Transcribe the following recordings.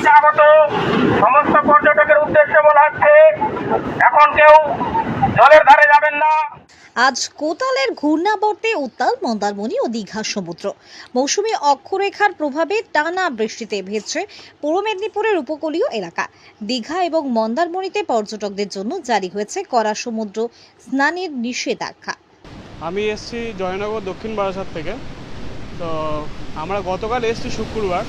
তিস্তা আগত সমস্ত পর্যটকের উদ্দেশ্যে বলা হচ্ছে, এখন কেউ জলের ধারে যাবেন না। আজ কোতালের ঘূর্ণাবর্তে উত্তাল মন্দারমণি ও দীঘা সমুদ্র। মৌসুমী অক্ষরেখার প্রভাবে টানা বৃষ্টিতে ভিজছে পূর্ব মেদিনীপুরের উপকূলীয় এলাকা। দীঘা এবং মন্দারমণিতে পর্যটকদের জন্য জারি হয়েছে কড়া সমুদ্র স্নানের নিষেধাজ্ঞা। আমি এসেছি জয়নগর দক্ষিণ বারাসাত থেকে। তো আমরা গতকাল এসেছি শুক্রবার।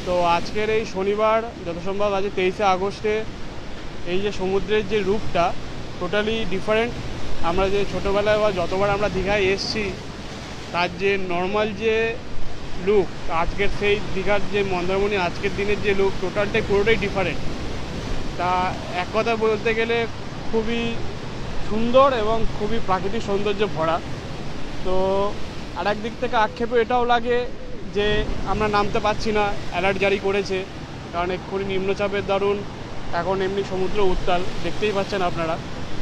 তো আজকের এই শনিবার যত সম্ভব আজ 23শে আগস্টে এই যে সমুদ্রের যে রূপটা টোটালি ডিফারেন্ট। আমরা যে ছোটোবেলায় বা যতবার আমরা দীঘায় এসেছি তার যে নর্মাল যে লুক, আজকের সেই দীঘার যে মন্দারমণি আজকের দিনের যে লুক টোটালটাই পুরোটাই ডিফারেন্ট। তা এক কথা বলতে গেলে খুবই সুন্দর এবং খুবই প্রাকৃতিক সৌন্দর্যে ভরা। তো আর একদিক থেকে আক্ষেপও এটাও লাগে যে আমরা নামতে পারছি না, অ্যালার্ট জারি করেছে, কারণ এক্ষুনি নিম্নচাপের দারুণ এখন এমনি সমুদ্র উত্তাল দেখতেই পাচ্ছেন আপনারা।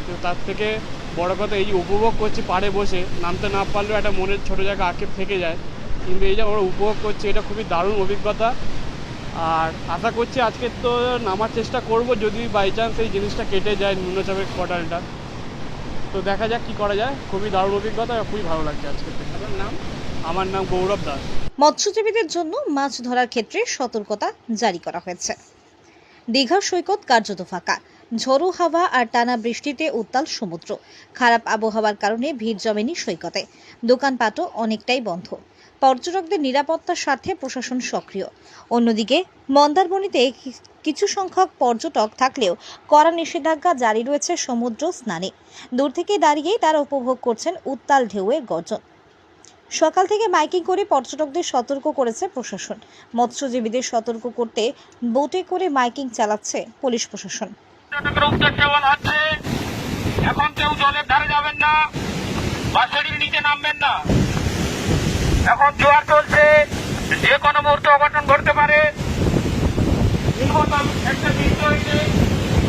তো তার থেকে বড় কথা এই যে উপভোগ করছি পাড়ে বসে, নামতে না পারলেও একটা মনের ছোটো জায়গা আক্ষেপ থেকে যায়, কিন্তু এই যে আমরা উপভোগ করছি এটা খুবই দারুণ অভিজ্ঞতা। আর আশা করছি আজকে তো নামার চেষ্টা করব, যদি বাই চান্স এই জিনিসটা কেটে যায় নিম্নচাপের পোর্টালটা, তো দেখা যাক কী করা যায়। খুবই দারুণ অভিজ্ঞতা, খুবই ভালো লাগছে আজকে। আপনার নাম? আমার নাম গৌরব দাস। মৎস্যজীবীদের জন্য মাছ ধরার ক্ষেত্রে সতর্কতা জারি করা হয়েছে। দীঘা সৈকত কার্যত ফাঁকা। ঝোড়ো হাওয়া আর টানা বৃষ্টিতে উত্তাল সমুদ্র। খারাপ আবহাওয়ার কারণে ভিড় জমেনি সৈকতে। দোকানপাটও অনেকটাই বন্ধ। পর্যটকদের নিরাপত্তার স্বার্থে প্রশাসন সক্রিয়। অন্যদিকে মন্দারমণিতে কিছু সংখ্যক পর্যটক থাকলেও কড়া নিষেধাজ্ঞা জারি রয়েছে সমুদ্র স্নানে। দূর থেকে দাঁড়িয়েই তারা উপভোগ করছেন উত্তাল ঢেউয়ের গর্জন। সকাল থেকে মাইকিং করে পর্যটকদের সতর্ক করেছে প্রশাসন। মৎস্যজীবীদের সতর্ক করতে বোটে করে মাইকিং চালাচ্ছে পুলিশ প্রশাসন। পর্যটকের উদ্দেশ্যে বলা হচ্ছে, এখন কেউ জলের ধারে যাবেন না বা সিঁড়ির নিচে নামবেন না। এখন জোয়ার চলছে, যে কোনো মুহূর্তে অঘটন ঘটতে পারে। একটা দৃশ্য হয়েছে,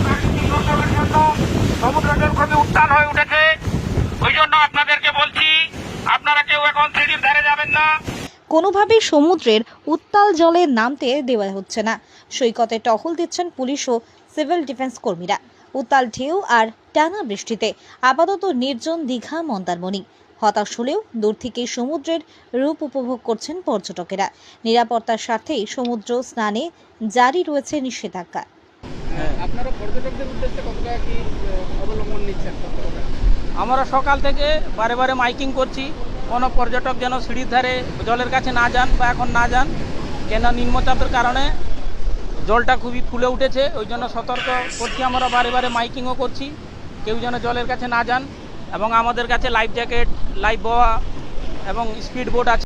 প্রাকৃতিক দুর্যোগের জন্য সমুদ্রের খুবই উত্তাল হয়ে উঠেছে। ওই জন্য আপনাদেরকে বলছি, আপনারা কেউ এখন সিঁড়ির ধারে যাবেন না। কোনোভাবেই সমুদ্রের উত্তাল জলে নামতে দেওয়া হচ্ছে না। সৈকতে টহল দিচ্ছেন পুলিশ ও সিভিল ডিফেন্স কর্মীরা। উত্তাল ঢেউ আর টানা বৃষ্টিতে আপাতত নির্জন দীঘা মন্দারমণি। হতাশ হলেও দূর থেকে সমুদ্রের রূপ উপভোগ করছেন পর্যটকেরা। নিরাপত্তার স্বার্থেই সমুদ্র স্নানে জারি রয়েছে নিষেধাজ্ঞা। আপনারা পর্যটকদের উদ্দেশ্যে কতটা কি অবলম্বন নিচ্ছেন? আমরা সকাল থেকে বারে বারে মাইকিং করছি, কোনো পর্যটক যেন সিঁড়ির ধারে জলের কাছে না যান বা এখন না যান, কেন নিম্নচাপের কারণে জলটা খুবই ফুলে উঠেছে। ওই জন্য সতর্ক করছি, আমরা বারে বারে মাইকিংও করছি কেউ যেন জলের কাছে না যান। এবং আমাদের কাছে লাইফ জ্যাকেট, লাইফ বোয়া এবং স্পিড বোট আছে।